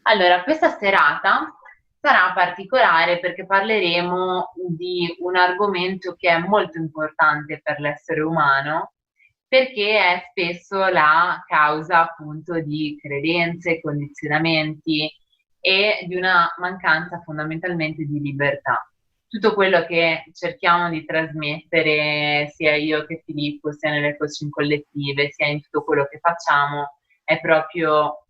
Allora, questa serata sarà particolare perché parleremo di un argomento che è molto importante per l'essere umano, perché è spesso la causa appunto di credenze, condizionamenti e di una mancanza fondamentalmente di libertà. Tutto quello che cerchiamo di trasmettere, sia io che Filippo, sia nelle coaching collettive, sia in tutto quello che facciamo, è proprio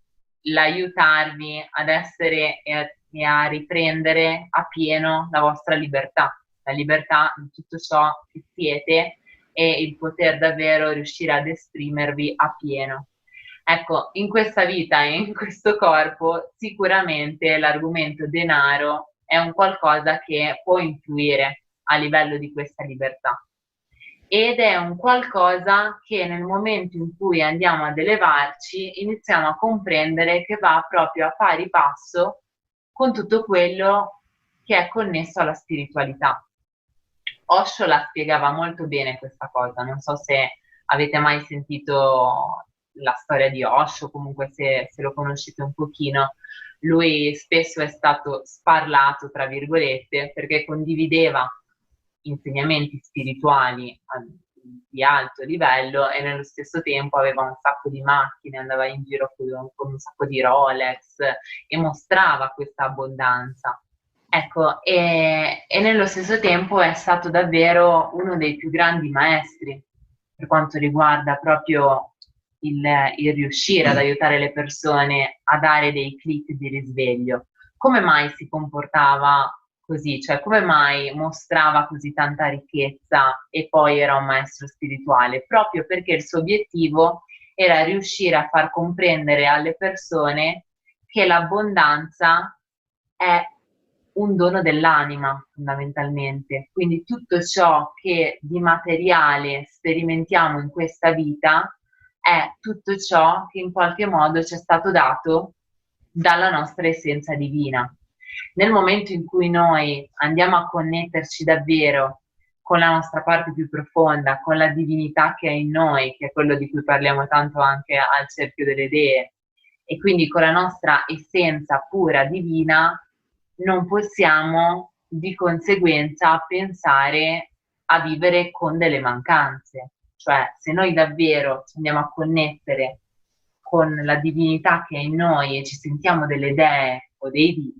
l'aiutarvi ad essere e a riprendere a pieno la vostra libertà, la libertà di tutto ciò che siete e il poter davvero riuscire ad esprimervi a pieno. Ecco, in questa vita e in questo corpo sicuramente l'argomento denaro è un qualcosa che può influire a livello di questa libertà ed è un qualcosa che nel momento in cui andiamo ad elevarci iniziamo a comprendere che va proprio a pari passo con tutto quello che è connesso alla spiritualità. Osho la spiegava molto bene questa cosa, non so se avete mai sentito la storia di Osho, comunque se lo conoscete un pochino, lui spesso è stato sparlato, tra virgolette, perché condivideva insegnamenti spirituali di alto livello e nello stesso tempo aveva un sacco di macchine, andava in giro con un sacco di Rolex e mostrava questa abbondanza. Ecco, e nello stesso tempo è stato davvero uno dei più grandi maestri per quanto riguarda proprio il, il riuscire ad aiutare le persone a dare dei click di risveglio. Come mai si comportava così? Cioè, come mai mostrava così tanta ricchezza e poi era un maestro spirituale? Proprio perché il suo obiettivo era riuscire a far comprendere alle persone che l'abbondanza è un dono dell'anima, fondamentalmente. Quindi tutto ciò che di materiale sperimentiamo in questa vita è tutto ciò che in qualche modo ci è stato dato dalla nostra essenza divina. Nel momento in cui noi andiamo a connetterci davvero con la nostra parte più profonda, con la divinità che è in noi, che è quello di cui parliamo tanto anche al cerchio delle dee, e quindi con la nostra essenza pura divina, non possiamo di conseguenza pensare a vivere con delle mancanze. Cioè, se noi davvero ci andiamo a connettere con la divinità che è in noi e ci sentiamo delle dee o degli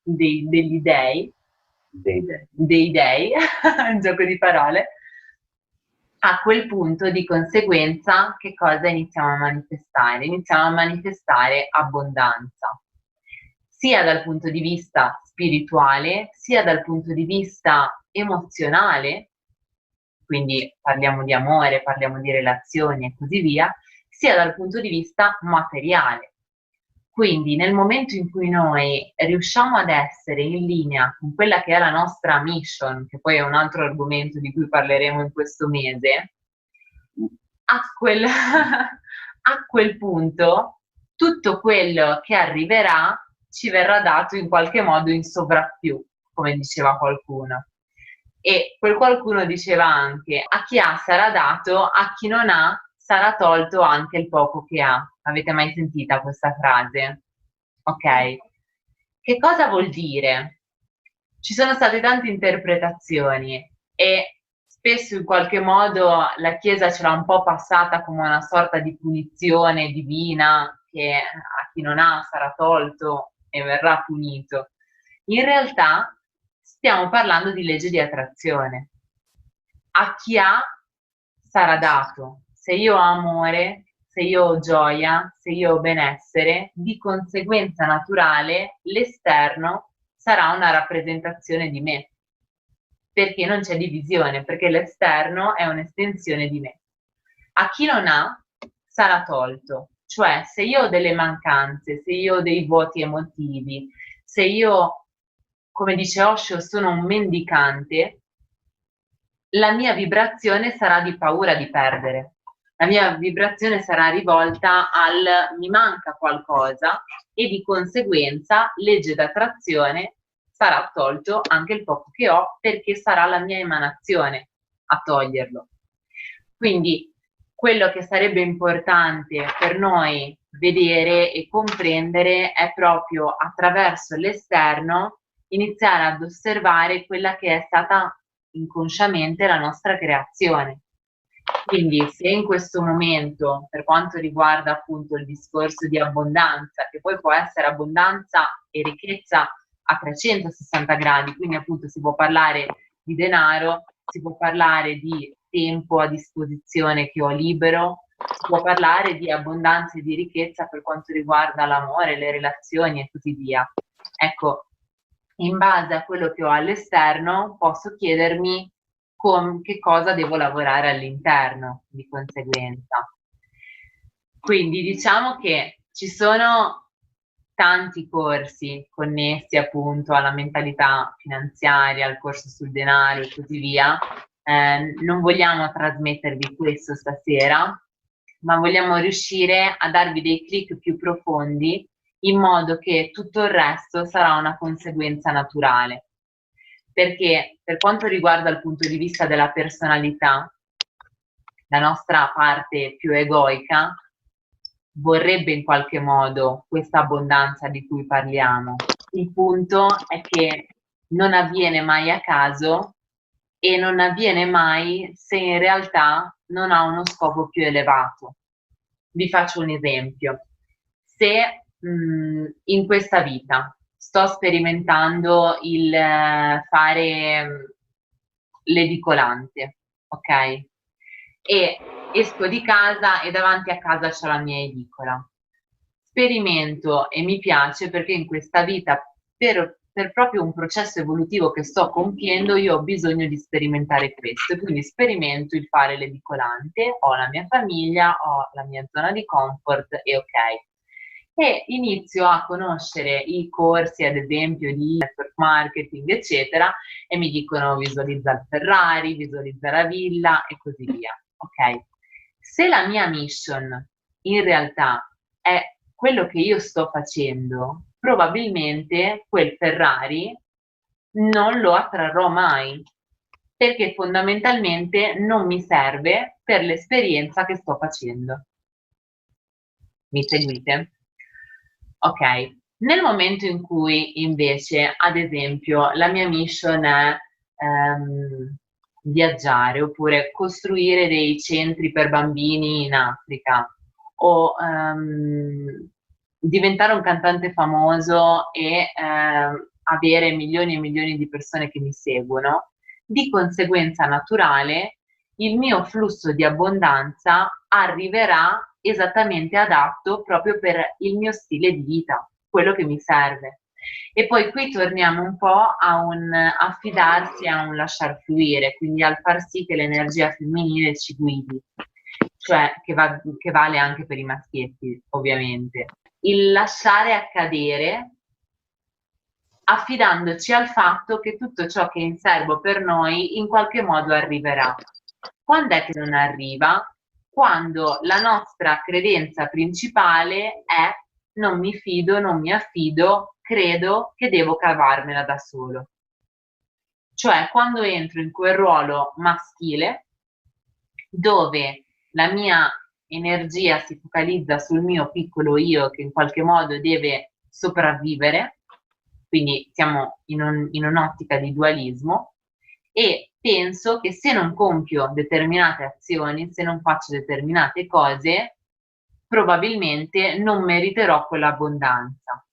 dei, dei dei, un gioco di parole, a quel punto di conseguenza che cosa iniziamo a manifestare? Iniziamo a manifestare abbondanza, sia dal punto di vista spirituale, sia dal punto di vista emozionale, quindi parliamo di amore, parliamo di relazioni e così via, sia dal punto di vista materiale. Quindi nel momento in cui noi riusciamo ad essere in linea con quella che è la nostra mission, che poi è un altro argomento di cui parleremo in questo mese, a quel punto tutto quello che arriverà ci verrà dato in qualche modo in sovrappiù, come diceva qualcuno. E quel qualcuno diceva anche, a chi ha sarà dato, a chi non ha sarà tolto anche il poco che ha. Avete mai sentita questa frase? Ok. Che cosa vuol dire? Ci sono state tante interpretazioni e spesso in qualche modo la Chiesa ce l'ha un po' passata come una sorta di punizione divina che a chi non ha sarà tolto e verrà punito. In realtà stiamo parlando di legge di attrazione. A chi ha sarà dato. Se io ho amore, se io ho gioia, se io ho benessere, di conseguenza naturale l'esterno sarà una rappresentazione di me, perché non c'è divisione, perché l'esterno è un'estensione di me. A chi non ha sarà tolto, cioè se io ho delle mancanze, se io ho dei vuoti emotivi, se io, come dice Osho, sono un mendicante, la mia vibrazione sarà di paura di perdere. La mia vibrazione sarà rivolta al mi manca qualcosa e di conseguenza, legge d'attrazione, sarà tolto anche il poco che ho perché sarà la mia emanazione a toglierlo. Quindi quello che sarebbe importante per noi vedere e comprendere è proprio attraverso l'esterno iniziare ad osservare quella che è stata inconsciamente la nostra creazione. Quindi se in questo momento, per quanto riguarda appunto il discorso di abbondanza, che poi può essere abbondanza e ricchezza a 360 gradi, quindi appunto si può parlare di denaro, si può parlare di tempo a disposizione che ho libero, si può parlare di abbondanza e di ricchezza per quanto riguarda l'amore, le relazioni e così via. Ecco, in base a quello che ho all'esterno, posso chiedermi con che cosa devo lavorare all'interno di conseguenza. Quindi diciamo che ci sono tanti corsi connessi appunto alla mentalità finanziaria, al corso sul denaro e così via. Non vogliamo trasmettervi questo stasera, ma vogliamo riuscire a darvi dei click più profondi in modo che tutto il resto sarà una conseguenza naturale. Perché per quanto riguarda il punto di vista della personalità, la nostra parte più egoica vorrebbe in qualche modo questa abbondanza di cui parliamo. Il punto è che non avviene mai a caso e non avviene mai se in realtà non ha uno scopo più elevato. Vi faccio un esempio. Se in questa vita sto sperimentando il fare l'edicolante, ok? E esco di casa e davanti a casa c'è la mia edicola. Sperimento e mi piace perché in questa vita, per proprio un processo evolutivo che sto compiendo, io ho bisogno di sperimentare questo. E quindi sperimento il fare l'edicolante, ho la mia famiglia, ho la mia zona di comfort e ok. E inizio a conoscere i corsi, ad esempio, di network marketing, eccetera, e mi dicono visualizza il Ferrari, visualizza la villa e così via. Ok? Se la mia mission in realtà è quello che io sto facendo, probabilmente quel Ferrari non lo attrarrò mai, perché fondamentalmente non mi serve per l'esperienza che sto facendo. Mi seguite? Ok. Nel momento in cui invece, ad esempio, la mia mission è viaggiare oppure costruire dei centri per bambini in Africa o diventare un cantante famoso e avere milioni e milioni di persone che mi seguono, di conseguenza naturale il mio flusso di abbondanza arriverà esattamente adatto proprio per il mio stile di vita, quello che mi serve. E poi qui torniamo un po' a un affidarsi, a un lasciar fluire, quindi al far sì che l'energia femminile ci guidi, cioè che vale anche per i maschietti, ovviamente. Il lasciare accadere affidandoci al fatto che tutto ciò che è in serbo per noi in qualche modo arriverà. Quando è che non arriva? Quando la nostra credenza principale è non mi fido, non mi affido, credo che devo cavarmela da solo. Cioè quando entro in quel ruolo maschile dove la mia energia si focalizza sul mio piccolo io che in qualche modo deve sopravvivere, quindi siamo in un'ottica di dualismo, e penso che se non compio determinate azioni, se non faccio determinate cose, probabilmente non meriterò quell'abbondanza.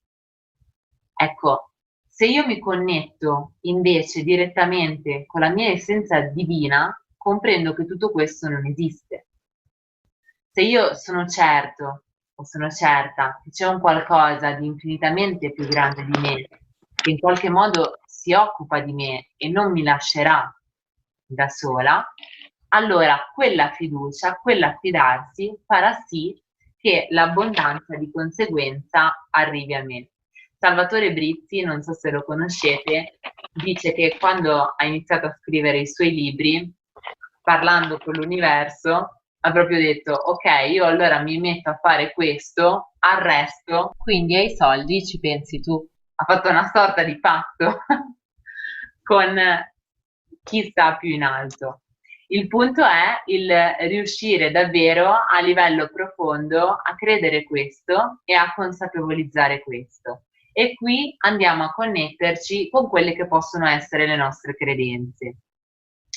Ecco, se io mi connetto invece direttamente con la mia essenza divina, comprendo che tutto questo non esiste. Se io sono certo o sono certa che c'è un qualcosa di infinitamente più grande di me, che in qualche modo si occupa di me e non mi lascerà da sola, allora quella fiducia, quell'affidarsi farà sì che l'abbondanza di conseguenza arrivi a me. Salvatore Brizzi, non so se lo conoscete, dice che quando ha iniziato a scrivere i suoi libri, parlando con l'universo, ha proprio detto, ok, io allora mi metto a fare questo, al resto, quindi ai soldi ci pensi tu. Ha fatto una sorta di patto con chi sta più in alto. Il punto è il riuscire davvero a livello profondo a credere questo e a consapevolizzare questo. E qui andiamo a connetterci con quelle che possono essere le nostre credenze.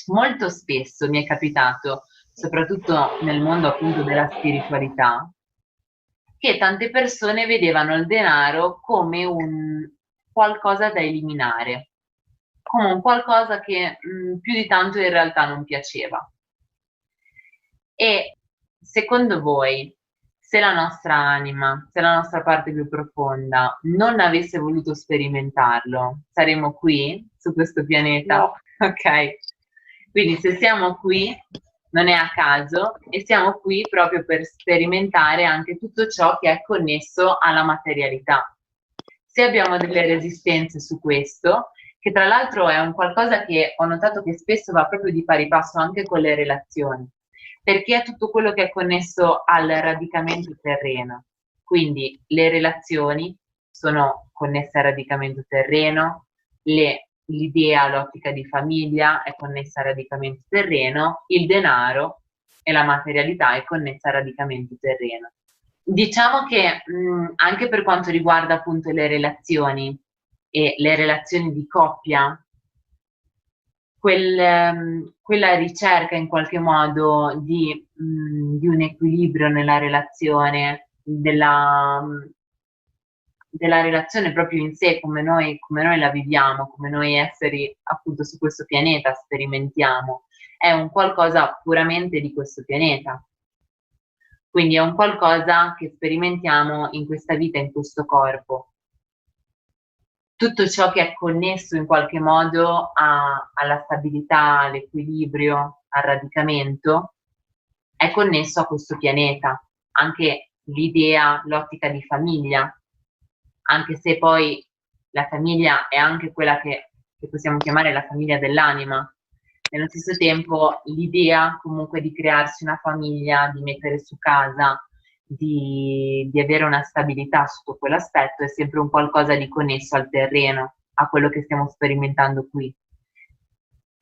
Molto spesso mi è capitato, soprattutto nel mondo appunto della spiritualità, che tante persone vedevano il denaro come un qualcosa da eliminare, come un qualcosa che più di tanto in realtà non piaceva. E secondo voi, se la nostra anima, se la nostra parte più profonda non avesse voluto sperimentarlo, saremmo qui su questo pianeta? No. Ok. Quindi se siamo qui, non è a caso, e siamo qui proprio per sperimentare anche tutto ciò che è connesso alla materialità. Se abbiamo delle resistenze su questo, che tra l'altro è un qualcosa che ho notato che spesso va proprio di pari passo anche con le relazioni, perché è tutto quello che è connesso al radicamento terreno. Quindi le relazioni sono connesse al radicamento terreno, l'idea, l'ottica di famiglia è connessa al radicamento terreno, il denaro e la materialità è connessa al radicamento terreno. Diciamo che anche per quanto riguarda appunto le relazioni e le relazioni di coppia, quella ricerca in qualche modo di un equilibrio nella relazione, della relazione proprio in sé, come noi la viviamo, come noi esseri appunto su questo pianeta sperimentiamo, è un qualcosa puramente di questo pianeta. Quindi è un qualcosa che sperimentiamo in questa vita, in questo corpo. Tutto ciò che è connesso in qualche modo alla stabilità, all'equilibrio, al radicamento, è connesso a questo pianeta. Anche l'idea, l'ottica di famiglia, anche se poi la famiglia è anche quella che possiamo chiamare la famiglia dell'anima. Nello stesso tempo l'idea comunque di crearsi una famiglia, di mettere su casa, di avere una stabilità sotto quell'aspetto è sempre un qualcosa di connesso al terreno, a quello che stiamo sperimentando qui.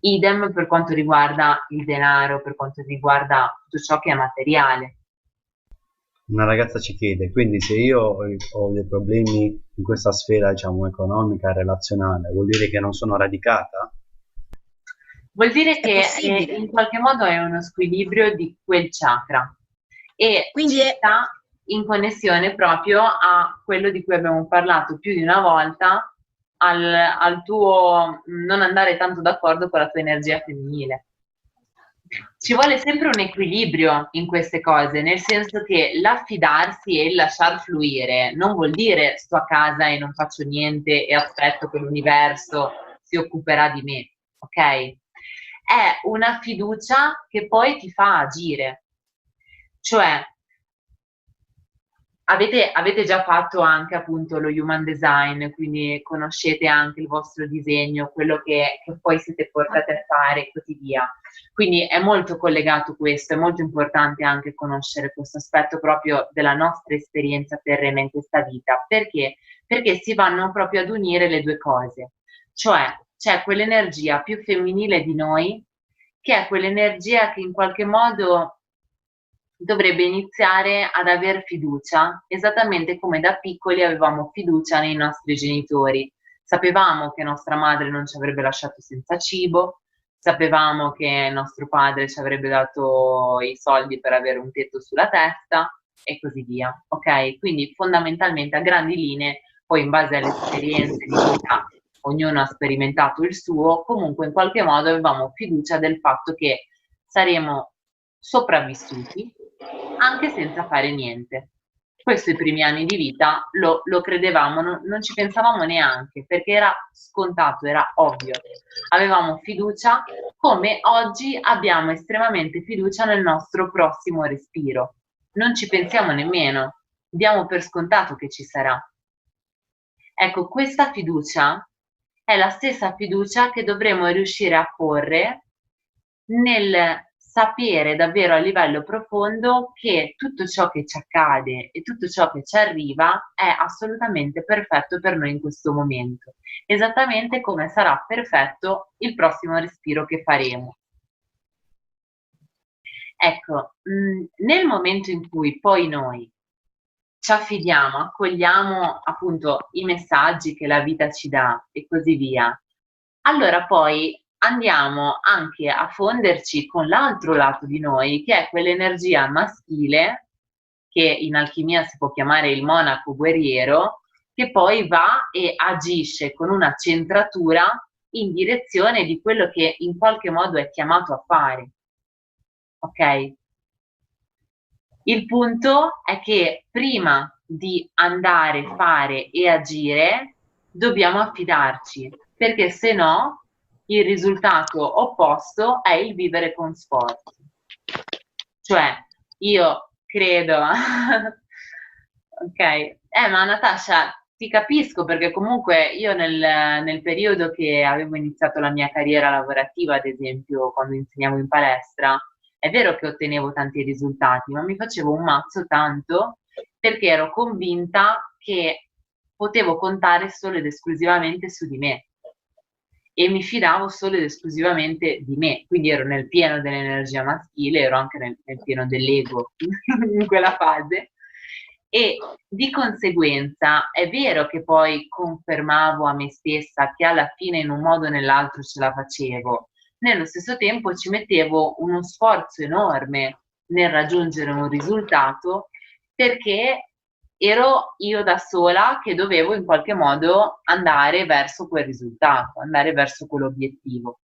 Idem per quanto riguarda il denaro, per quanto riguarda tutto ciò che è materiale. Una ragazza ci chiede, quindi se io ho dei problemi in questa sfera, diciamo, economica, relazionale, vuol dire che non sono radicata? Vuol dire È che possibile. in qualche modo è uno squilibrio di quel chakra e Quindi ci è sta in connessione proprio a quello di cui abbiamo parlato più di una volta, al tuo non andare tanto d'accordo con la tua energia femminile. Ci vuole sempre un equilibrio in queste cose, nel senso che l'affidarsi e il lasciar fluire non vuol dire sto a casa e non faccio niente e aspetto che l'universo si occuperà di me, ok? È una fiducia che poi ti fa agire. Cioè, avete già fatto anche appunto lo human design, quindi conoscete anche il vostro disegno, quello che poi siete portate a fare e così via. Quindi è molto collegato questo, è molto importante anche conoscere questo aspetto proprio della nostra esperienza terrena in questa vita. Perché? Perché si vanno proprio ad unire le due cose. Cioè c'è quell'energia più femminile di noi, che è quell'energia che in qualche modo dovrebbe iniziare ad aver fiducia, esattamente come da piccoli avevamo fiducia nei nostri genitori. Sapevamo che nostra madre non ci avrebbe lasciato senza cibo, sapevamo che nostro padre ci avrebbe dato i soldi per avere un tetto sulla testa e così via. Ok? Quindi fondamentalmente a grandi linee, poi in base alle esperienze di vita, ognuno ha sperimentato il suo, comunque in qualche modo avevamo fiducia del fatto che saremo sopravvissuti anche senza fare niente. Questo i primi anni di vita lo credevamo, non ci pensavamo neanche perché era scontato, era ovvio. Avevamo fiducia come oggi abbiamo estremamente fiducia nel nostro prossimo respiro. Non ci pensiamo nemmeno, diamo per scontato che ci sarà. Ecco, questa fiducia è la stessa fiducia che dovremo riuscire a porre nel sapere davvero a livello profondo che tutto ciò che ci accade e tutto ciò che ci arriva è assolutamente perfetto per noi in questo momento, esattamente come sarà perfetto il prossimo respiro che faremo. Ecco, nel momento in cui poi noi ci affidiamo, accogliamo appunto i messaggi che la vita ci dà e così via, allora poi andiamo anche a fonderci con l'altro lato di noi, che è quell'energia maschile, che in alchimia si può chiamare il monaco guerriero, che poi va e agisce con una centratura in direzione di quello che in qualche modo è chiamato a fare. Ok? Il punto è che prima di andare, fare e agire, dobbiamo affidarci, perché se no il risultato opposto è il vivere con sforzo. Cioè, io credo, ok, ma Natascia, ti capisco perché comunque io nel periodo che avevo iniziato la mia carriera lavorativa, ad esempio, quando insegnavo in palestra, è vero che ottenevo tanti risultati, ma mi facevo un mazzo tanto perché ero convinta che potevo contare solo ed esclusivamente su di me e mi fidavo solo ed esclusivamente di me, quindi ero nel pieno dell'energia maschile, ero anche nel pieno dell'ego in quella fase e di conseguenza è vero che poi confermavo a me stessa che alla fine in un modo o nell'altro ce la facevo, nello stesso tempo ci mettevo uno sforzo enorme nel raggiungere un risultato perché ero io da sola che dovevo in qualche modo andare verso quel risultato, andare verso quell'obiettivo.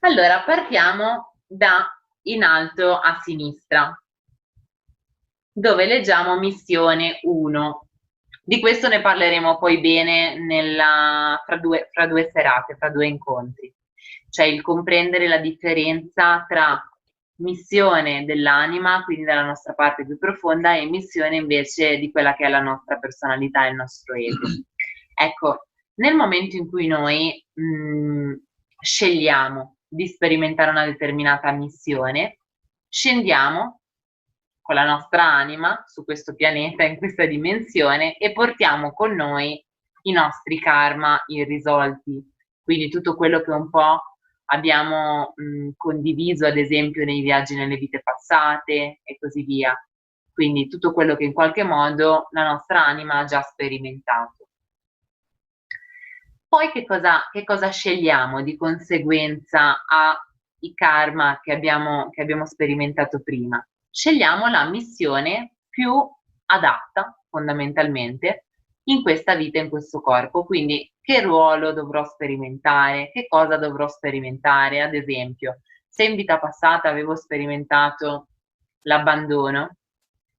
Allora, partiamo da in alto a sinistra, dove leggiamo missione 1. Di questo ne parleremo poi bene fra due serate, fra due incontri. Cioè il comprendere la differenza tra missione dell'anima, quindi della nostra parte più profonda, e missione invece di quella che è la nostra personalità, il nostro ego. Ecco, nel momento in cui noi scegliamo di sperimentare una determinata missione, scendiamo con la nostra anima su questo pianeta, in questa dimensione, e portiamo con noi i nostri karma irrisolti, quindi tutto quello che un po' abbiamo condiviso, ad esempio, nei viaggi nelle vite passate e così via. Quindi tutto quello che in qualche modo la nostra anima ha già sperimentato. Poi che cosa scegliamo di conseguenza ai karma che abbiamo sperimentato prima? Scegliamo la missione più adatta, fondamentalmente, in questa vita, in questo corpo. Quindi che ruolo dovrò sperimentare, che cosa dovrò sperimentare. Ad esempio, se in vita passata avevo sperimentato l'abbandono,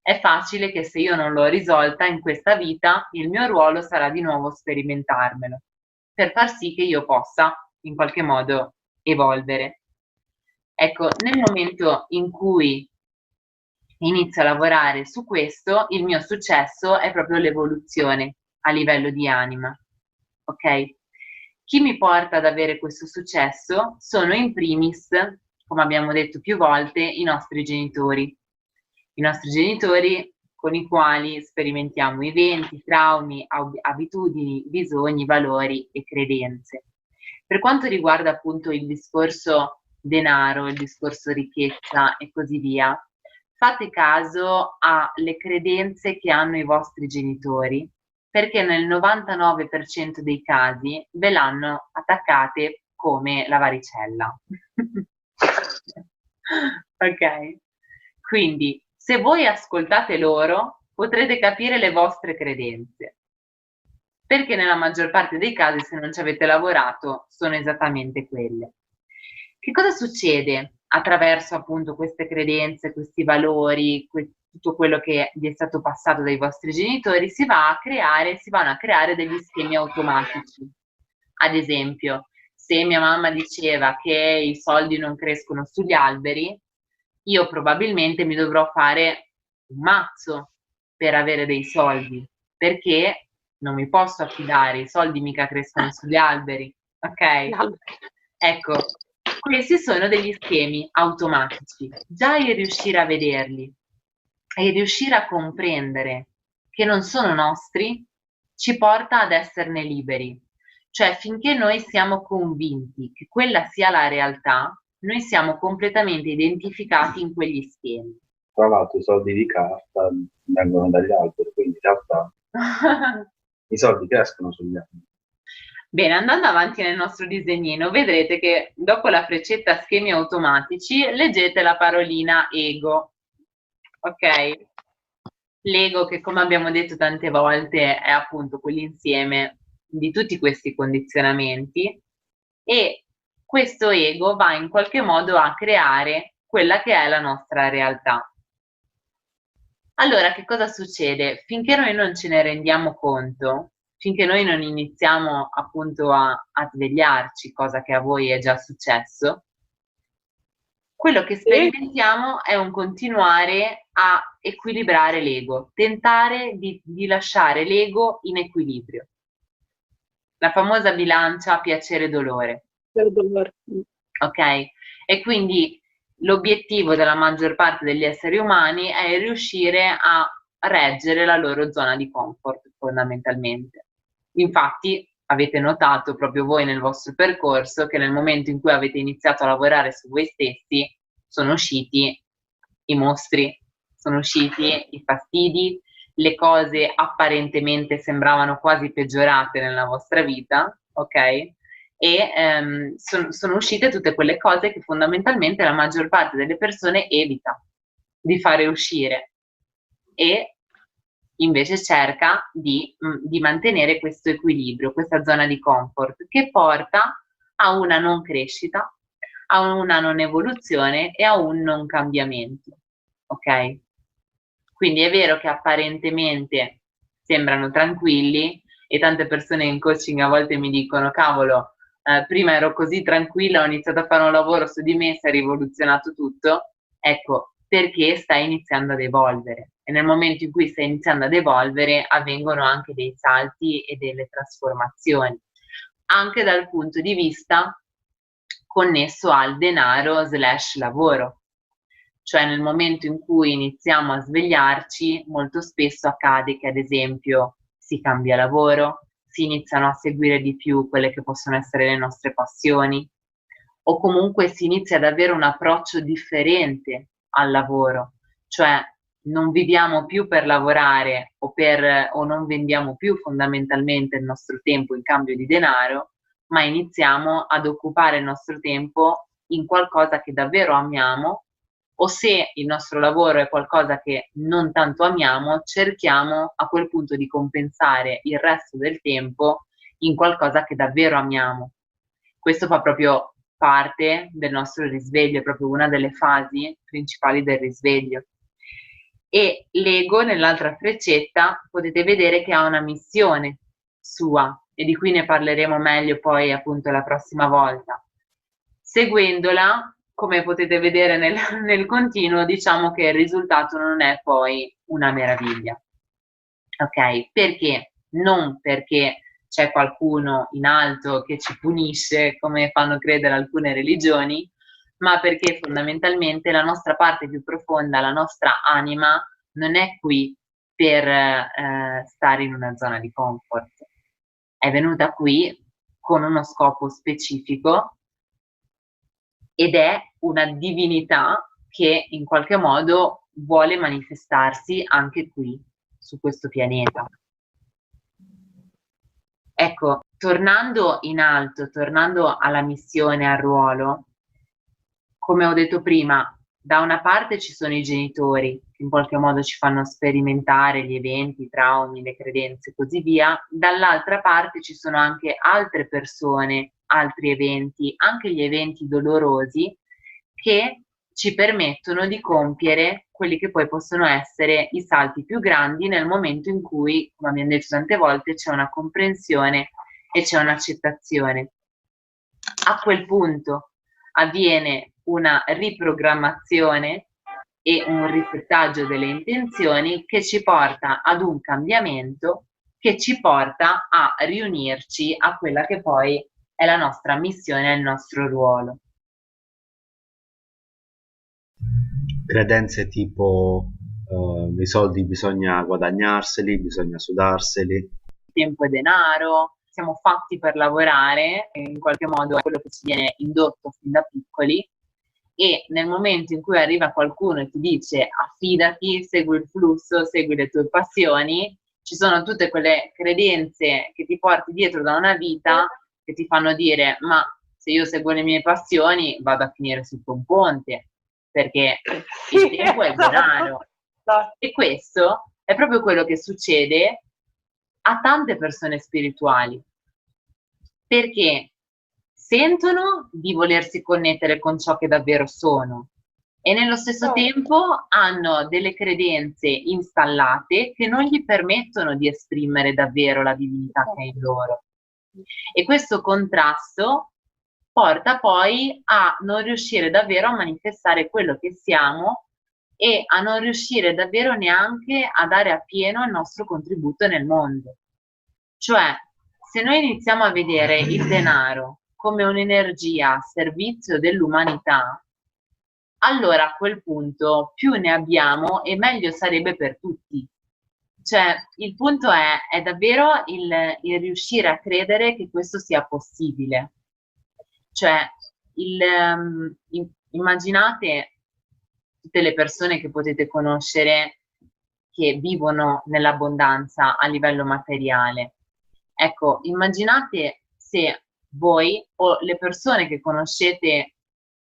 è facile che se io non l'ho risolta in questa vita, il mio ruolo sarà di nuovo sperimentarmelo, per far sì che io possa in qualche modo evolvere. Ecco, nel momento in cui inizio a lavorare su questo, il mio successo è proprio l'evoluzione a livello di anima. Ok? Chi mi porta ad avere questo successo sono in primis, come abbiamo detto più volte, i nostri genitori. I nostri genitori con i quali sperimentiamo eventi, traumi, abitudini, bisogni, valori e credenze. Per quanto riguarda appunto il discorso denaro, il discorso ricchezza e così via, fate caso alle credenze che hanno i vostri genitori, perché nel 99% dei casi ve l'hanno attaccate come la varicella. Ok? Quindi, se voi ascoltate loro, potrete capire le vostre credenze, perché nella maggior parte dei casi, se non ci avete lavorato, sono esattamente quelle. Che cosa succede attraverso appunto queste credenze, questi valori, tutto quello che vi è stato passato dai vostri genitori? Si vanno a creare degli schemi automatici. Ad esempio, se mia mamma diceva che i soldi non crescono sugli alberi, io probabilmente mi dovrò fare un mazzo per avere dei soldi, perché non mi posso affidare, i soldi mica crescono sugli alberi, ok? Ecco, questi sono degli schemi automatici. Già il riuscire a vederli e riuscire a comprendere che non sono nostri ci porta ad esserne liberi. Cioè, finché noi siamo convinti che quella sia la realtà, noi siamo completamente identificati in quegli schemi. Tra l'altro i soldi di carta vengono dagli alberi, quindi in realtà i soldi crescono sugli alberi. Bene, andando avanti nel nostro disegnino, vedrete che dopo la freccetta schemi automatici, leggete la parolina ego, ok? L'ego che, come abbiamo detto tante volte, è appunto quell'insieme di tutti questi condizionamenti e questo ego va in qualche modo a creare quella che è la nostra realtà. Allora, che cosa succede? Finché noi non ce ne rendiamo conto, finché noi non iniziamo appunto a svegliarci, cosa che a voi è già successo, quello che sperimentiamo è un continuare a equilibrare l'ego, tentare di lasciare l'ego in equilibrio. La famosa bilancia piacere-dolore. Ok? E quindi l'obiettivo della maggior parte degli esseri umani è riuscire a reggere la loro zona di comfort, fondamentalmente. Infatti, avete notato proprio voi nel vostro percorso che nel momento in cui avete iniziato a lavorare su voi stessi, sono usciti i mostri, sono usciti i fastidi, le cose apparentemente sembravano quasi peggiorate nella vostra vita, ok? E sono uscite tutte quelle cose che fondamentalmente la maggior parte delle persone evita di fare uscire e invece cerca di mantenere questo equilibrio, questa zona di comfort che porta a una non crescita, a una non evoluzione e a un non cambiamento. Ok? Quindi è vero che apparentemente sembrano tranquilli e tante persone in coaching a volte mi dicono, cavolo, prima ero così tranquilla, ho iniziato a fare un lavoro su di me, si è rivoluzionato tutto. Ecco, perché stai iniziando ad evolvere. E nel momento in cui stai iniziando ad evolvere avvengono anche dei salti e delle trasformazioni, anche dal punto di vista connesso al denaro slash lavoro. Cioè nel momento in cui iniziamo a svegliarci, molto spesso accade che ad esempio si cambia lavoro, si iniziano a seguire di più quelle che possono essere le nostre passioni, o comunque si inizia ad avere un approccio differente al lavoro, cioè non viviamo più per lavorare o non vendiamo più fondamentalmente il nostro tempo in cambio di denaro, ma iniziamo ad occupare il nostro tempo in qualcosa che davvero amiamo, o se il nostro lavoro è qualcosa che non tanto amiamo, cerchiamo a quel punto di compensare il resto del tempo in qualcosa che davvero amiamo. Questo fa proprio parte del nostro risveglio, è proprio una delle fasi principali del risveglio. E l'ego, nell'altra freccetta, potete vedere che ha una missione sua e di cui ne parleremo meglio poi appunto la prossima volta. Seguendola, come potete vedere nel continuo, diciamo che il risultato non è poi una meraviglia. Ok? Perché? Non perché c'è qualcuno in alto che ci punisce, come fanno credere alcune religioni, ma perché fondamentalmente la nostra parte più profonda, la nostra anima, non è qui per stare in una zona di comfort. È venuta qui con uno scopo specifico ed è una divinità che in qualche modo vuole manifestarsi anche qui, su questo pianeta. Ecco, tornando in alto, tornando alla missione, al ruolo, come ho detto prima, da una parte ci sono i genitori che in qualche modo ci fanno sperimentare gli eventi, i traumi, le credenze e così via, dall'altra parte ci sono anche altre persone, altri eventi, anche gli eventi dolorosi che ci permettono di compiere quelli che poi possono essere i salti più grandi nel momento in cui, come abbiamo detto tante volte, c'è una comprensione e c'è un'accettazione. A quel punto avviene una riprogrammazione e un risettaggio delle intenzioni che ci porta ad un cambiamento che ci porta a riunirci a quella che poi è la nostra missione e il nostro ruolo. Credenze tipo i soldi bisogna guadagnarseli, bisogna sudarseli. Tempo e denaro, siamo fatti per lavorare, in qualche modo è quello che ci viene indotto fin da piccoli E nel momento in cui arriva qualcuno e ti dice affidati, segui il flusso, segui le tue passioni, ci sono tutte quelle credenze che ti porti dietro da una vita che ti fanno dire ma se io seguo le mie passioni vado a finire sotto un ponte, perché il tempo è denaro. Esatto. E questo è proprio quello che succede a tante persone spirituali, perché sentono di volersi connettere con ciò che davvero sono e nello stesso tempo hanno delle credenze installate che non gli permettono di esprimere davvero la divinità che è in loro. E questo contrasto porta poi a non riuscire davvero a manifestare quello che siamo e a non riuscire davvero neanche a dare appieno il nostro contributo nel mondo. Cioè, se noi iniziamo a vedere il denaro come un'energia a servizio dell'umanità, allora a quel punto più ne abbiamo e meglio sarebbe per tutti. Cioè, il punto è davvero il riuscire a credere che questo sia possibile. Cioè, immaginate tutte le persone che potete conoscere che vivono nell'abbondanza a livello materiale. Ecco, immaginate se voi o le persone che conoscete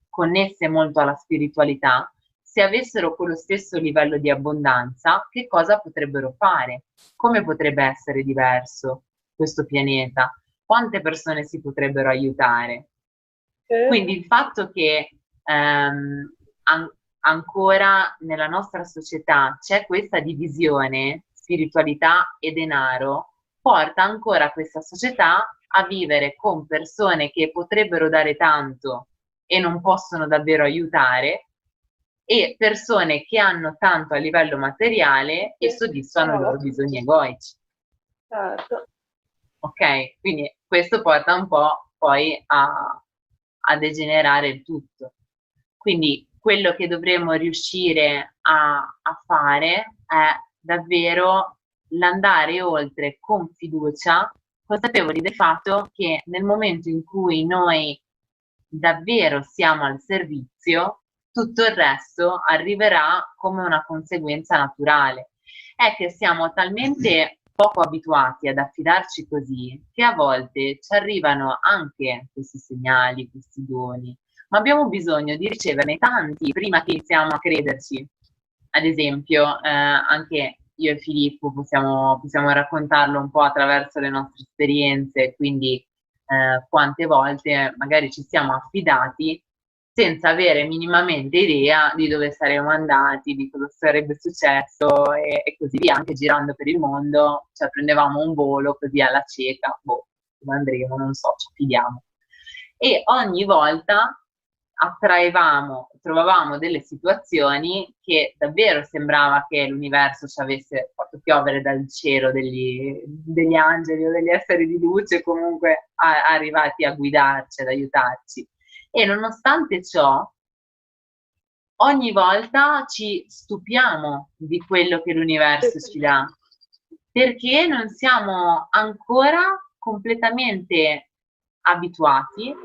connesse molto alla spiritualità, se avessero quello stesso livello di abbondanza, che cosa potrebbero fare? Come potrebbe essere diverso questo pianeta? Quante persone si potrebbero aiutare? Quindi il fatto che ancora nella nostra società c'è questa divisione, spiritualità e denaro, porta ancora questa società a vivere con persone che potrebbero dare tanto e non possono davvero aiutare, e persone che hanno tanto a livello materiale e soddisfano i loro bisogni egoici. Certo. Ok? Quindi questo porta un po' poi a degenerare il tutto. Quindi quello che dovremmo riuscire a fare è davvero l'andare oltre con fiducia, consapevoli del fatto che nel momento in cui noi davvero siamo al servizio, tutto il resto arriverà come una conseguenza naturale. È che siamo talmente poco abituati ad affidarci così che a volte ci arrivano anche questi segnali, questi doni, ma abbiamo bisogno di riceverne tanti prima che iniziamo a crederci. Ad esempio, anche io e Filippo possiamo raccontarlo un po' attraverso le nostre esperienze, quindi quante volte magari ci siamo affidati senza avere minimamente idea di dove saremmo andati, di cosa sarebbe successo e così via, anche girando per il mondo, cioè prendevamo un volo così alla cieca, boh, dove andremo, non so, ci affidiamo. E ogni volta trovavamo delle situazioni che davvero sembrava che l'universo ci avesse fatto piovere dal cielo degli angeli o degli esseri di luce comunque arrivati a guidarci, ad aiutarci. E nonostante ciò, ogni volta ci stupiamo di quello che l'universo ci dà, perché non siamo ancora completamente abituati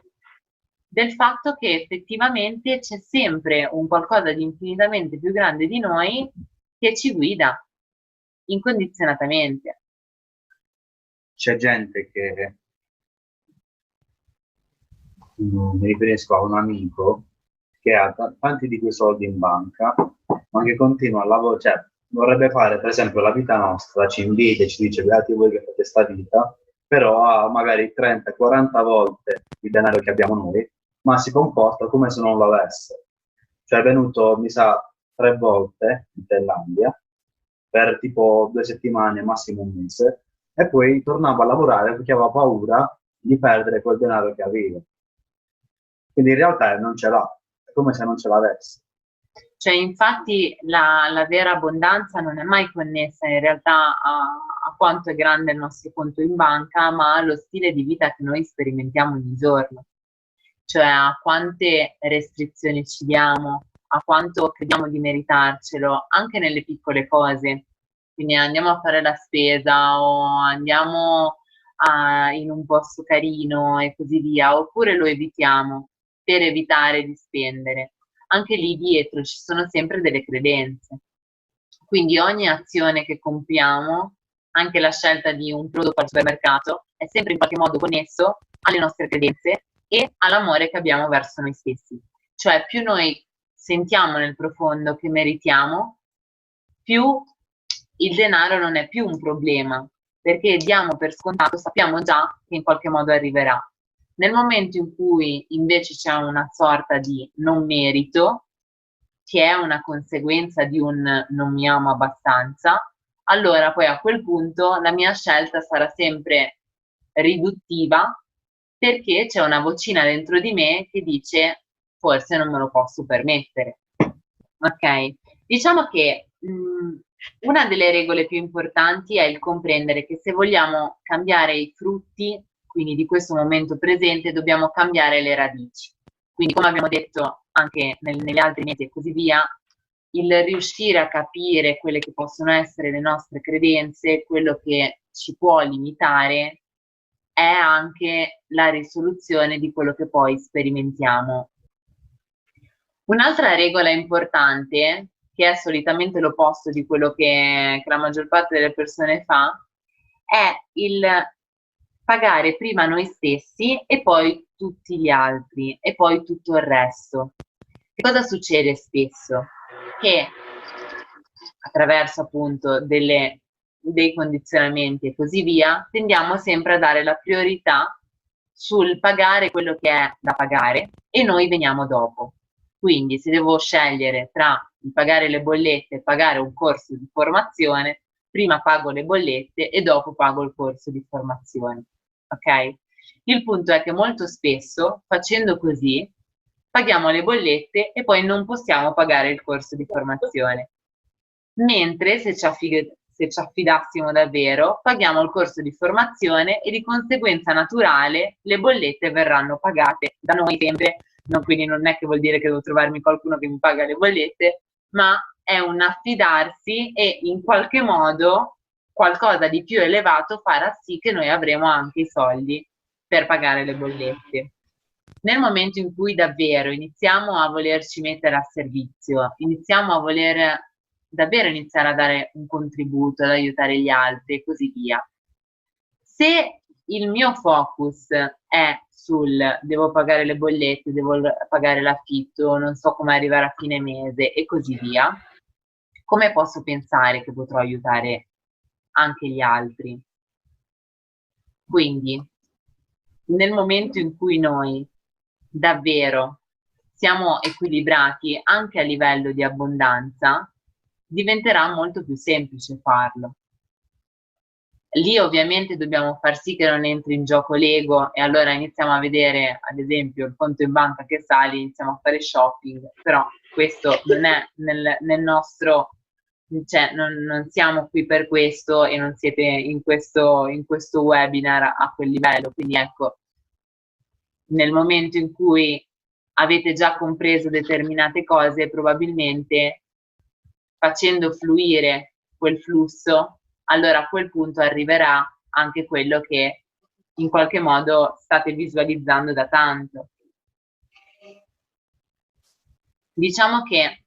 del fatto che effettivamente c'è sempre un qualcosa di infinitamente più grande di noi che ci guida incondizionatamente. C'è gente che mi riferisco a un amico che ha tanti di quei soldi in banca, ma che continua a lavorare, cioè vorrebbe fare per esempio la vita nostra, ci invidia, ci dice beati voi che fate sta vita, però ha magari 30-40 volte il denaro che abbiamo noi, ma si comporta come se non lo avesse. Cioè è venuto, mi sa, 3 volte in Thailandia per tipo 2 settimane, massimo un mese, e poi tornava a lavorare perché aveva paura di perdere quel denaro che aveva. Quindi in realtà non ce l'ha, è come se non ce l'avesse. Cioè, infatti, la vera abbondanza non è mai connessa in realtà a quanto è grande il nostro conto in banca, ma allo stile di vita che noi sperimentiamo ogni giorno. Cioè, a quante restrizioni ci diamo, a quanto crediamo di meritarcelo, anche nelle piccole cose. Quindi andiamo a fare la spesa o andiamo in un posto carino e così via, oppure lo evitiamo per evitare di spendere. anche lì dietro ci sono sempre delle credenze. Quindi ogni azione che compiamo, anche la scelta di un prodotto al supermercato, è sempre in qualche modo connesso alle nostre credenze e all'amore che abbiamo verso noi stessi. Cioè più noi sentiamo nel profondo che meritiamo, più il denaro non è più un problema, perché diamo per scontato, sappiamo già che in qualche modo arriverà. Nel momento in cui invece c'è una sorta di non merito, che è una conseguenza di un non mi amo abbastanza, allora poi a quel punto la mia scelta sarà sempre riduttiva, perché c'è una vocina dentro di me che dice forse non me lo posso permettere. Ok? Diciamo che una delle regole più importanti è il comprendere che se vogliamo cambiare i frutti, quindi di questo momento presente, dobbiamo cambiare le radici. Quindi, come abbiamo detto anche negli altri mesi e così via, il riuscire a capire quelle che possono essere le nostre credenze, quello che ci può limitare, è anche la risoluzione di quello che poi sperimentiamo. Un'altra regola importante, che è solitamente l'opposto di quello che la maggior parte delle persone fa, è il pagare prima noi stessi e poi tutti gli altri e poi tutto il resto. Che cosa succede spesso? Che attraverso appunto dei condizionamenti e così via, tendiamo sempre a dare la priorità sul pagare quello che è da pagare e noi veniamo dopo. Quindi se devo scegliere tra il pagare le bollette e pagare un corso di formazione, prima pago le bollette e dopo pago il corso di formazione. Ok? Il punto è che molto spesso, facendo così, paghiamo le bollette e poi non possiamo pagare il corso di formazione. Mentre se ci affidassimo davvero, paghiamo il corso di formazione e di conseguenza naturale le bollette verranno pagate da noi sempre. Quindi non è che vuol dire che devo trovarmi qualcuno che mi paga le bollette, ma è un affidarsi e in qualche modo qualcosa di più elevato farà sì che noi avremo anche i soldi per pagare le bollette. Nel momento in cui davvero iniziamo a volerci mettere a servizio, iniziamo a voler davvero iniziare a dare un contributo, ad aiutare gli altri e così via. Se il mio focus è sul devo pagare le bollette, devo pagare l'affitto, non so come arrivare a fine mese e così via, come posso pensare che potrò aiutare anche gli altri? Quindi, nel momento in cui noi davvero siamo equilibrati anche a livello di abbondanza, diventerà molto più semplice farlo. Lì ovviamente dobbiamo far sì che non entri in gioco l'ego e allora iniziamo a vedere ad esempio il conto in banca che sale, iniziamo a fare shopping, però questo non è nel nostro, cioè non siamo qui per questo e non siete in questo webinar a quel livello, quindi ecco, nel momento in cui avete già compreso determinate cose, probabilmente facendo fluire quel flusso, allora a quel punto arriverà anche quello che in qualche modo state visualizzando da tanto. Diciamo che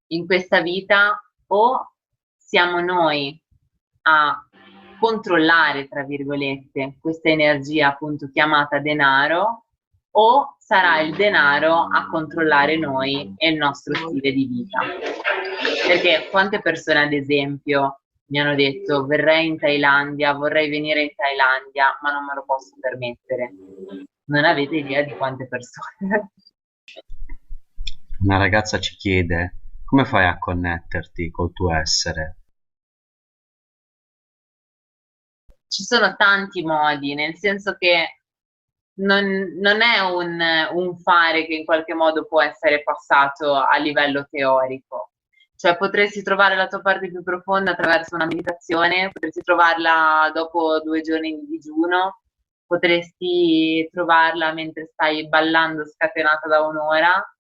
in questa vita o siamo noi a controllare, tra virgolette, questa energia appunto chiamata denaro, o sarà il denaro a controllare noi e il nostro stile di vita. Perché quante persone, ad esempio, mi hanno detto verrei in Thailandia, vorrei venire in Thailandia, ma non me lo posso permettere. Non avete idea di quante persone. Una ragazza ci chiede: come fai a connetterti col tuo essere? Ci sono tanti modi, nel senso che non è un fare che in qualche modo può essere passato a livello teorico. Cioè potresti trovare la tua parte più profonda attraverso una meditazione, potresti trovarla dopo 2 giorni di digiuno, potresti trovarla mentre stai ballando scatenata da un'ora,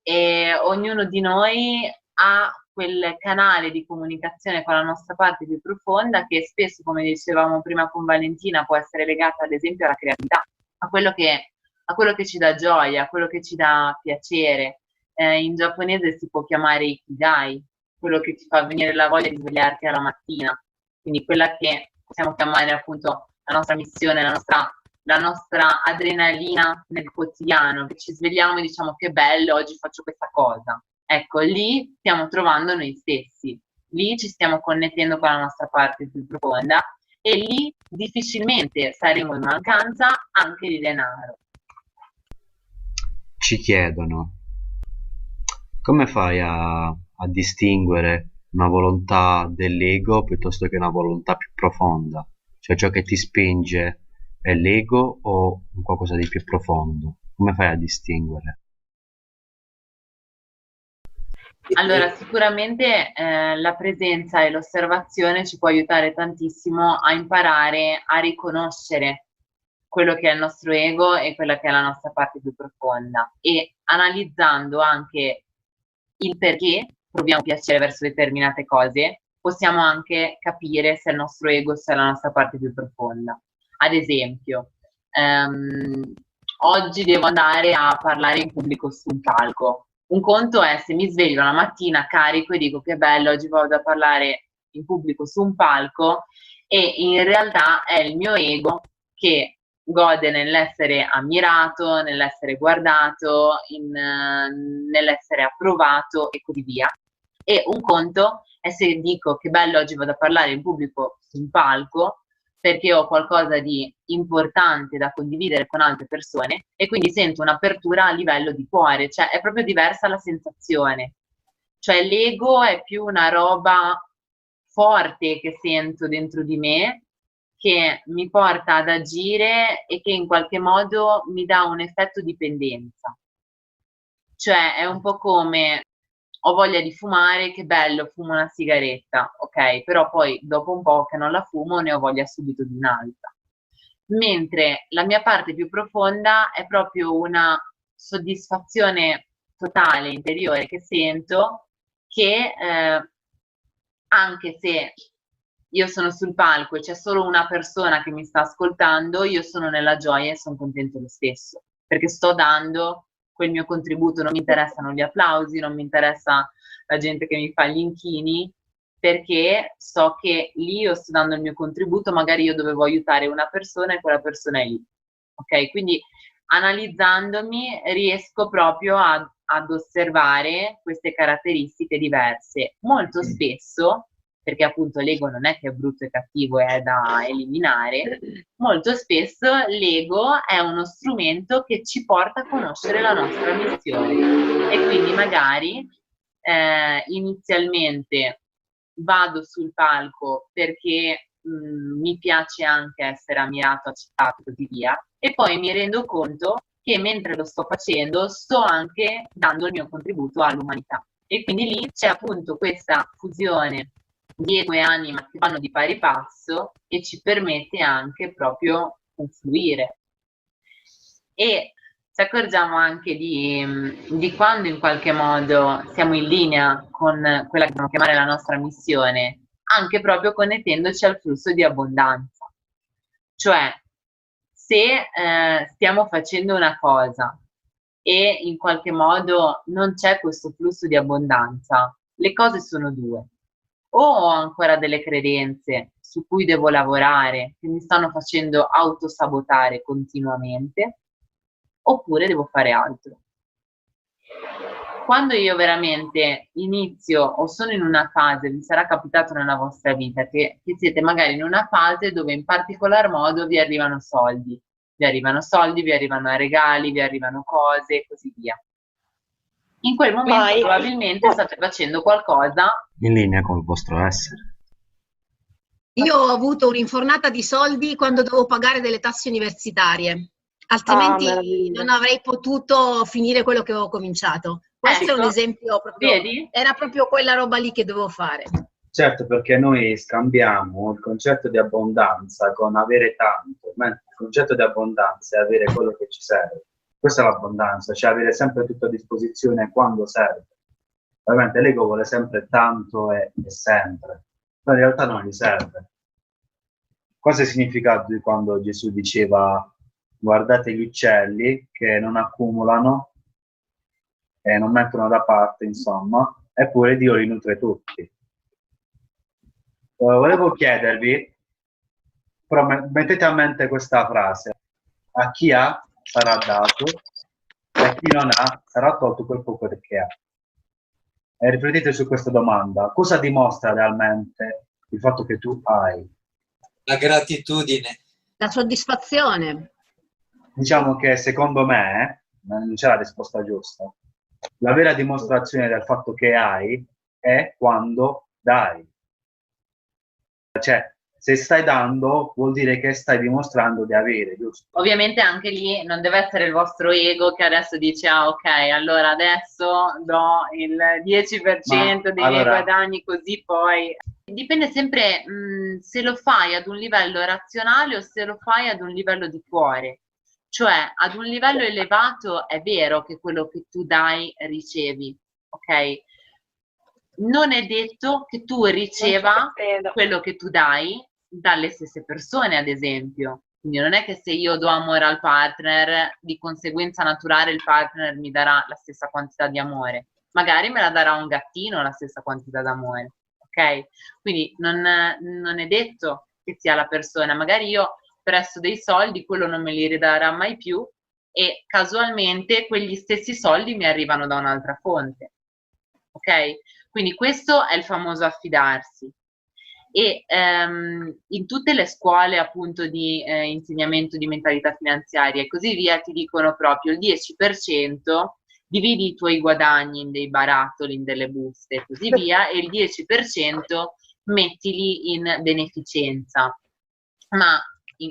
e ognuno di noi ha quel canale di comunicazione con la nostra parte più profonda che spesso, come dicevamo prima con Valentina, può essere legata ad esempio alla creatività, a quello che ci dà gioia, a quello che ci dà piacere. in giapponese si può chiamare ikigai, quello che ti fa venire la voglia di svegliarti alla mattina, quindi quella che possiamo chiamare appunto la nostra missione, la nostra adrenalina nel quotidiano, che ci svegliamo e diciamo che bello, oggi faccio questa cosa. Ecco, lì stiamo trovando noi stessi, lì ci stiamo connettendo con la nostra parte più profonda e lì difficilmente saremo in mancanza anche di denaro. Ci chiedono, come fai a distinguere una volontà dell'ego piuttosto che una volontà più profonda? Cioè ciò che ti spinge è l'ego o qualcosa di più profondo? Come fai a distinguere? Allora, sicuramente la presenza e l'osservazione ci può aiutare tantissimo a imparare a riconoscere quello che è il nostro ego e quella che è la nostra parte più profonda e analizzando anche il perché proviamo piacere verso determinate cose, possiamo anche capire se il nostro ego o se è la nostra parte più profonda. Ad esempio, oggi devo andare a parlare in pubblico su un palco. Un conto è se mi sveglio la mattina carico e dico che bello, oggi vado a parlare in pubblico su un palco e in realtà è il mio ego che gode nell'essere ammirato, nell'essere guardato, nell'essere approvato e così via. E un conto è se dico che bello oggi vado a parlare in pubblico su un palco perché ho qualcosa di importante da condividere con altre persone e quindi sento un'apertura a livello di cuore, cioè è proprio diversa la sensazione. Cioè l'ego è più una roba forte che sento dentro di me, che mi porta ad agire e che in qualche modo mi dà un effetto dipendenza. Cioè è un po' come ho voglia di fumare, che bello, fumo una sigaretta, ok? Però poi dopo un po' che non la fumo ne ho voglia subito di un'altra. Mentre la mia parte più profonda è proprio una soddisfazione totale, interiore che sento, che anche se io sono sul palco e c'è solo una persona che mi sta ascoltando, io sono nella gioia e sono contento lo stesso, perché sto dando quel mio contributo, non mi interessano gli applausi, non mi interessa la gente che mi fa gli inchini, perché so che lì io sto dando il mio contributo, magari io dovevo aiutare una persona e quella persona è lì. Ok? Quindi analizzandomi riesco proprio ad osservare queste caratteristiche diverse. Molto spesso, perché appunto l'ego non è che è brutto e cattivo, è da eliminare, molto spesso l'ego è uno strumento che ci porta a conoscere la nostra missione e quindi magari inizialmente vado sul palco perché mi piace anche essere ammirato, accettato e così via, e poi mi rendo conto che mentre lo sto facendo sto anche dando il mio contributo all'umanità. E quindi lì c'è appunto questa fusione di ego e anima che vanno di pari passo e ci permette anche proprio un fluire. E ci accorgiamo anche di quando in qualche modo siamo in linea con quella che possiamo chiamare la nostra missione, anche proprio connettendoci al flusso di abbondanza. Cioè, se stiamo facendo una cosa e in qualche modo non c'è questo flusso di abbondanza, le cose sono due. O ho ancora delle credenze su cui devo lavorare, che mi stanno facendo autosabotare continuamente, oppure devo fare altro. Quando io veramente inizio o sono in una fase, vi sarà capitato nella vostra vita che siete magari in una fase dove in particolar modo vi arrivano soldi, vi arrivano regali, vi arrivano cose e così via. In quel momento probabilmente state facendo qualcosa In linea con il vostro essere. Io ho avuto un'infornata di soldi quando dovevo pagare delle tasse universitarie, altrimenti non avrei potuto finire quello che avevo cominciato. Questo è un esempio proprio, vedi? era proprio quella roba lì che dovevo fare. Certo, perché noi scambiamo il concetto di abbondanza con avere tanto, mentre il concetto di abbondanza è avere quello che ci serve. Questa è l'abbondanza, cioè avere sempre tutto a disposizione quando serve. Ovviamente l'ego vuole sempre tanto e sempre, però in realtà non gli serve. Cosa è il significato di quando Gesù diceva guardate gli uccelli che non accumulano, e non mettono da parte, insomma, eppure Dio li nutre tutti. Volevo chiedervi, però mettete a mente questa frase: a chi ha sarà dato, e a chi non ha sarà tolto quel poco che ha. E riflettete su questa domanda: cosa dimostra realmente il fatto che tu hai? La gratitudine. La soddisfazione. Diciamo che secondo me, non c'è la risposta giusta, la vera dimostrazione del fatto che hai è quando dai. Cioè, se stai dando vuol dire che stai dimostrando di avere, giusto? Ovviamente anche lì non deve essere il vostro ego che adesso dice ah ok, allora adesso do il 10% dei miei guadagni così poi... Dipende sempre se lo fai ad un livello razionale o se lo fai ad un livello di cuore. Cioè, ad un livello elevato è vero che quello che tu dai ricevi, ok? Non è detto che tu riceva quello che tu dai dalle stesse persone, ad esempio. Quindi non è che se io do amore al partner, di conseguenza naturale il partner mi darà la stessa quantità di amore. Magari me la darà un gattino la stessa quantità d'amore, ok? Quindi non è detto che sia la persona. Magari io presto dei soldi, quello non me li ridarà mai più e casualmente quegli stessi soldi mi arrivano da un'altra fonte, ok? Quindi questo è il famoso affidarsi. E in tutte le scuole appunto di insegnamento di mentalità finanziaria e così via ti dicono proprio il 10% dividi i tuoi guadagni in dei barattoli, in delle buste e così via, e il 10% mettili in beneficenza. Ma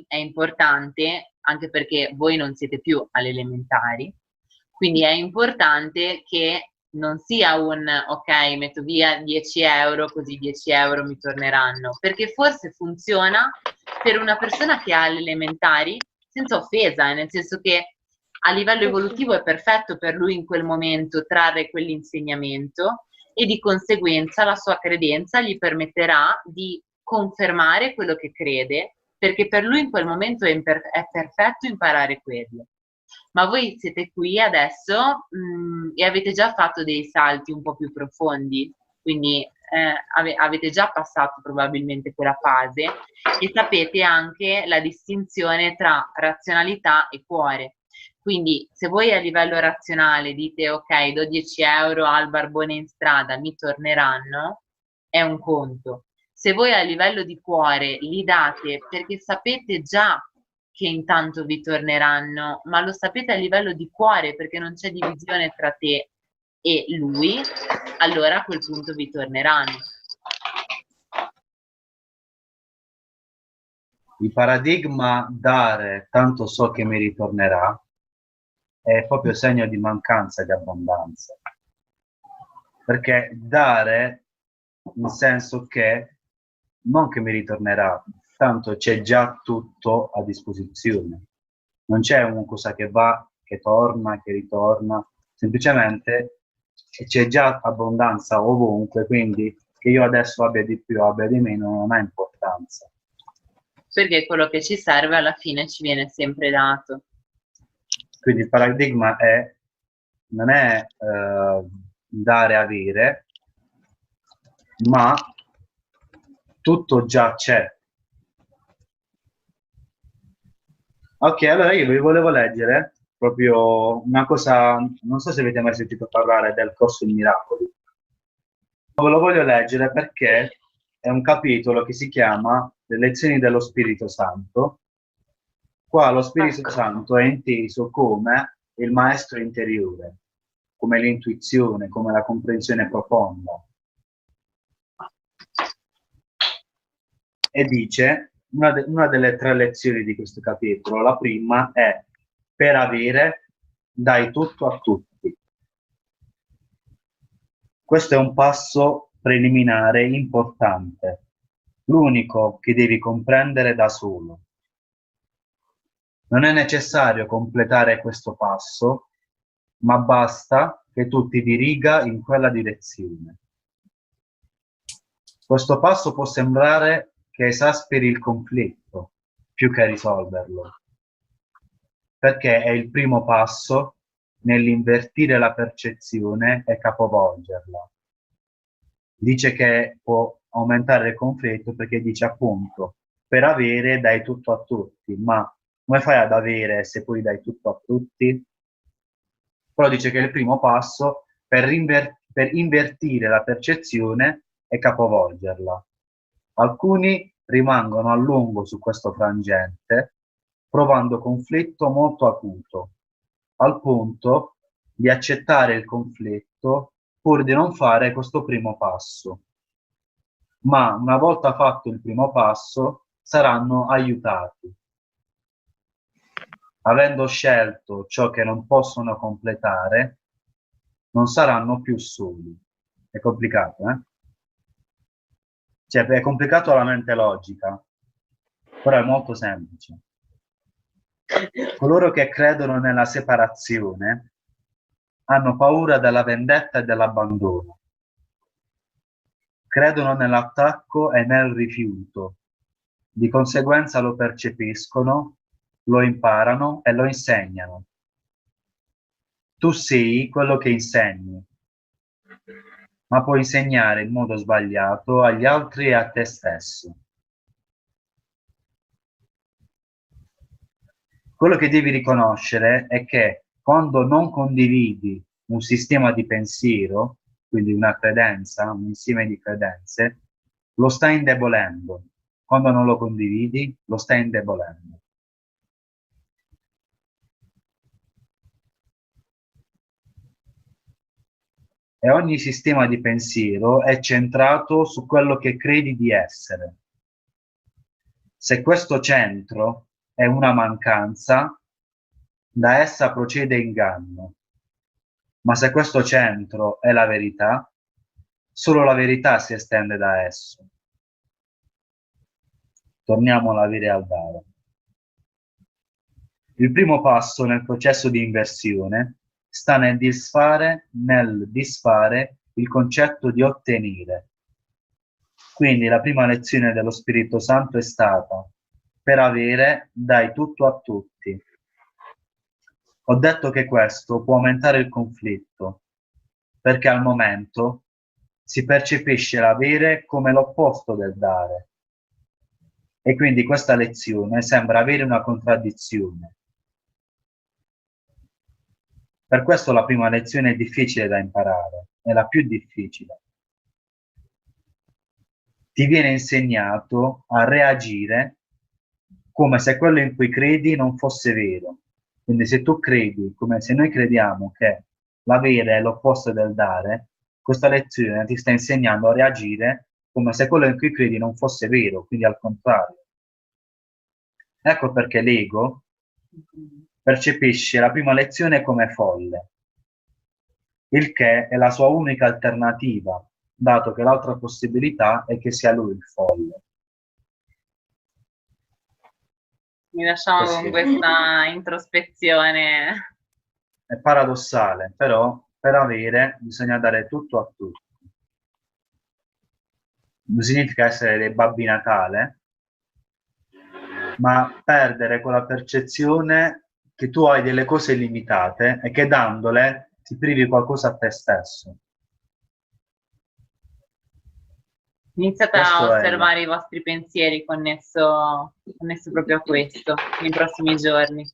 è importante, anche perché voi non siete più alle elementari, quindi è importante che non sia un ok, metto via 10 euro, così 10 euro mi torneranno, perché forse funziona per una persona che ha le elementari, senza offesa, nel senso che a livello evolutivo è perfetto per lui in quel momento trarre quell'insegnamento e di conseguenza la sua credenza gli permetterà di confermare quello che crede, perché per lui in quel momento è perfetto imparare quello. Ma voi siete qui adesso e avete già fatto dei salti un po' più profondi, quindi avete già passato probabilmente quella fase e sapete anche la distinzione tra razionalità e cuore. Quindi se voi a livello razionale dite ok, do 10 euro al barbone in strada, mi torneranno, è un conto. Se voi a livello di cuore li date perché sapete già che intanto vi torneranno, ma lo sapete a livello di cuore perché non c'è divisione tra te e lui, allora a quel punto vi torneranno. Il paradigma dare tanto so che mi ritornerà è proprio segno di mancanza di abbondanza, perché dare in senso che non che mi ritornerà, tanto c'è già tutto a disposizione, non c'è una cosa che va, che torna, che ritorna, semplicemente c'è già abbondanza ovunque, quindi che io adesso abbia di più, abbia di meno, non ha importanza. Perché quello che ci serve alla fine ci viene sempre dato. Quindi il paradigma non è dare avere, ma tutto già c'è. Ok, allora io vi volevo leggere proprio una cosa, non so se avete mai sentito parlare del Corso in Miracoli. Ve lo voglio leggere perché è un capitolo che si chiama Le lezioni dello Spirito Santo. Qua lo Spirito Santo è inteso come il maestro interiore, come l'intuizione, come la comprensione profonda. E dice, una delle 3 lezioni di questo capitolo, la prima è: per avere, dai tutto a tutti. Questo è un passo preliminare importante, l'unico che devi comprendere da solo. Non è necessario completare questo passo, ma basta che tu ti diriga in quella direzione. Questo passo può sembrare che esasperi il conflitto più che risolverlo, perché è il primo passo nell'invertire la percezione e capovolgerla. Dice che può aumentare il conflitto perché dice appunto, per avere dai tutto a tutti, ma come fai ad avere se poi dai tutto a tutti? Però dice che è il primo passo per invertire la percezione e capovolgerla. Alcuni rimangono a lungo su questo frangente, provando conflitto molto acuto, al punto di accettare il conflitto pur di non fare questo primo passo. Ma una volta fatto il primo passo, saranno aiutati. Avendo scelto ciò che non possono completare, non saranno più soli. È complicato, eh? Cioè, è complicato alla mente logica, però è molto semplice. Coloro che credono nella separazione hanno paura della vendetta e dell'abbandono. Credono nell'attacco e nel rifiuto. Di conseguenza lo percepiscono, lo imparano e lo insegnano. Tu sei quello che insegni, ma puoi insegnare in modo sbagliato agli altri e a te stesso. Quello che devi riconoscere è che quando non condividi un sistema di pensiero, quindi una credenza, un insieme di credenze, lo stai indebolendo. Quando non lo condividi, lo stai indebolendo. E ogni sistema di pensiero è centrato su quello che credi di essere. Se questo centro è una mancanza, da essa procede inganno. Ma se questo centro è la verità, solo la verità si estende da esso. Torniamo alla realtà. Il primo passo nel processo di inversione sta nel disfare il concetto di ottenere. Quindi la prima lezione dello Spirito Santo è stata: per avere, dai tutto a tutti. Ho detto che questo può aumentare il conflitto, perché al momento si percepisce l'avere come l'opposto del dare. E quindi questa lezione sembra avere una contraddizione. Per questo la prima lezione è difficile da imparare, è la più difficile. Ti viene insegnato a reagire come se quello in cui credi non fosse vero. Quindi se tu credi, come se noi crediamo che l'avere è l'opposto del dare, questa lezione ti sta insegnando a reagire come se quello in cui credi non fosse vero, quindi al contrario. Ecco perché l'ego percepisce la prima lezione come folle, il che è la sua unica alternativa, dato che l'altra possibilità è che sia lui il folle. Mi lasciamo Così. con questa introspezione. È paradossale, però per avere bisogna dare tutto a tutti. Non significa essere dei Babbi Natale, ma perdere quella percezione che tu hai delle cose illimitate e che dandole ti privi qualcosa a te stesso. Iniziate Questo a è osservare i vostri pensieri connesso proprio a questo nei prossimi giorni.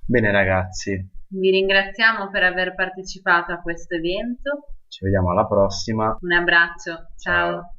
Bene ragazzi, Vi ringraziamo per aver partecipato a questo evento. ci vediamo alla prossima. Un abbraccio, ciao.